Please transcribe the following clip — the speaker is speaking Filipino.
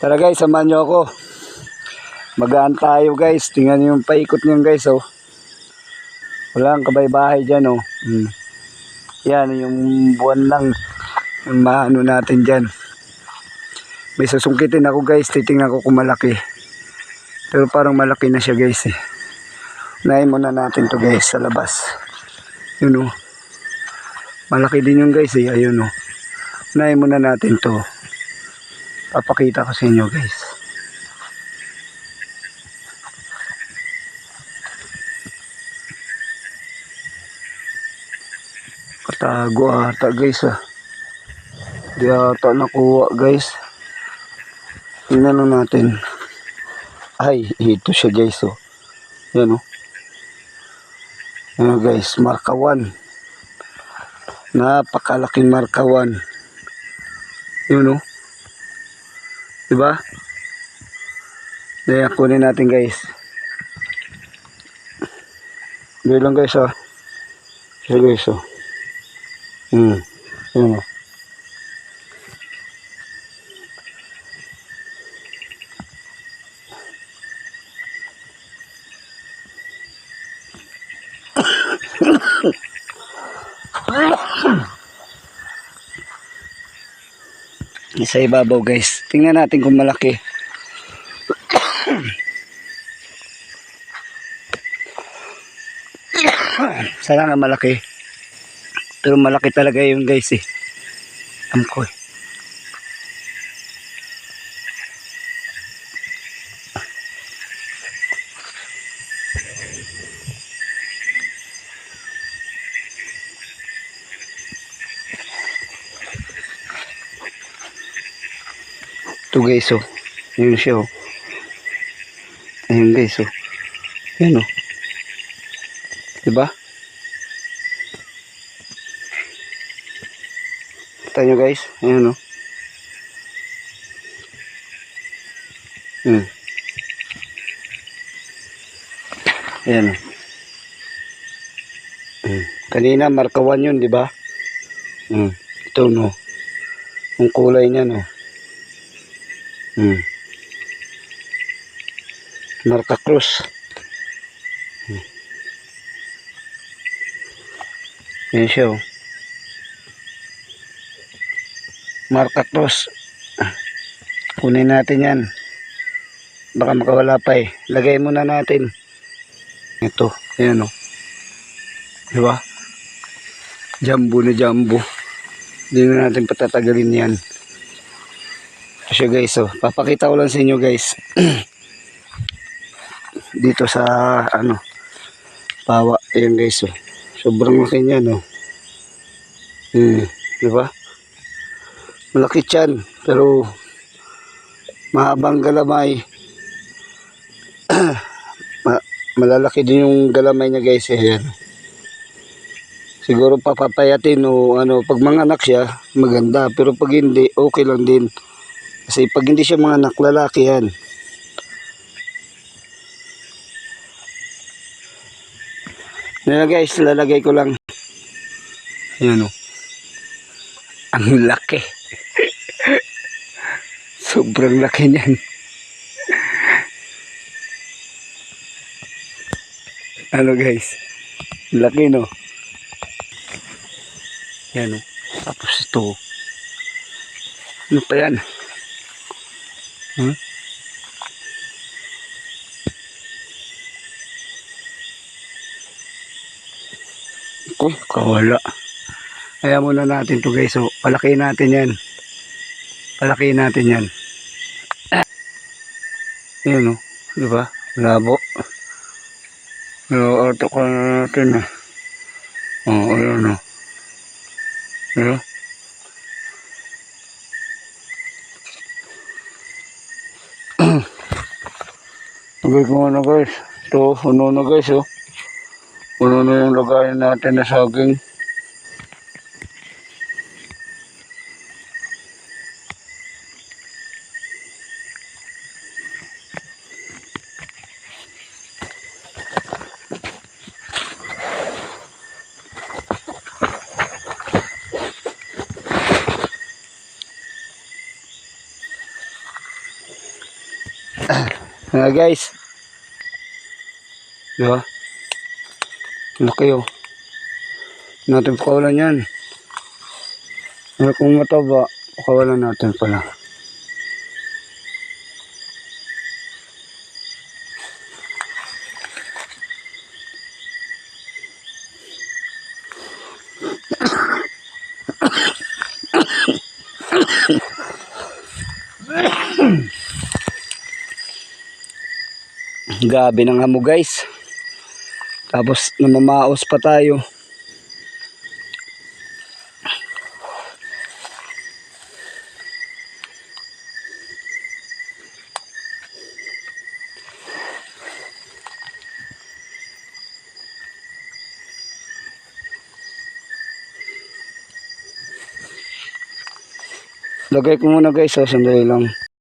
Tara guys, samahan nyo ako. Magaan tayo guys. Tingnan nyo yung paikot nyo guys oh. Walang kabay-bahay dyan oh. Yan yung buwan lang. Yung maano natin dyan. May susungkitin ako guys. Titingnan ko kung malaki. Pero parang malaki na siya guys eh. Unahin muna natin to guys sa labas. Yun oh. Malaki din yung guys eh. Ayun oh. Unahin muna natin to. Papakita ko sa inyo guys. Katago ata guys ah. Di ata nakuha guys. Tingnan lang natin. Ay, ito siya guys oh. Yan oh. Yan guys, markawan. Napakalaking markawan. Yun oh. Diba? Ayan, kunin natin guys. Dito lang guys ah. Sige guys oh. Yun oh. Sa ibabaw guys. Tingnan natin kung malaki. Sana nga malaki. Pero malaki talaga yung guys eh. Amkoy. Ito guys oh. Yun siya oh. Ayun guys oh. Yan oh. Diba? Kita nyo guys. Ayun oh. Ayan oh. Kanina markawan yun diba? Ito no. Yung kulay niya no. Marka Cruz. Yan siya oh. Marka Cruz. Kunin natin yan. Baka makawala pa eh. Lagay muna natin. Ito. Ayan oh. Diba? Jumbo na jumbo. Hindi na natin patatagalin yan. Ito siya guys oh. Papakita ko lang sa inyo guys. Dito sa ano pawa. Ayan guys oh. Sobrang laki niyan oh. Diba? Malaki tiyan. Pero mahabang galamay. Malalaki din yung galamay niya guys. Ayan. Siguro papapayatin o ano. Pag manganak siya maganda. Pero pag hindi okay lang din. Kasi pag hindi siya manganak lalaki yan. Yan guys, lalagay ko lang. Ayan o. Ang laki. Sobrang laki niyan. Ano guys? Laki no? Yan o. Tapos ito. Ano pa yan? Oh, kawala. Kaya muna natin to guys. So, palakihin natin yan. Palakihin natin yan. Yan o. Diba? Labo. Ito ka natin. Oh, ayan o. Diba? Lagay ko na guys. Ito, uno na guys oh. Uno na yung lagayin natin na saging. Guys. Diba? Laki oh. Natin pakawalan yan. Kung mataba, pakawalan natin pala. Gabi ng hamo guys. Tapos namamaos pa tayo. Lagay ko muna guys, sandali lang.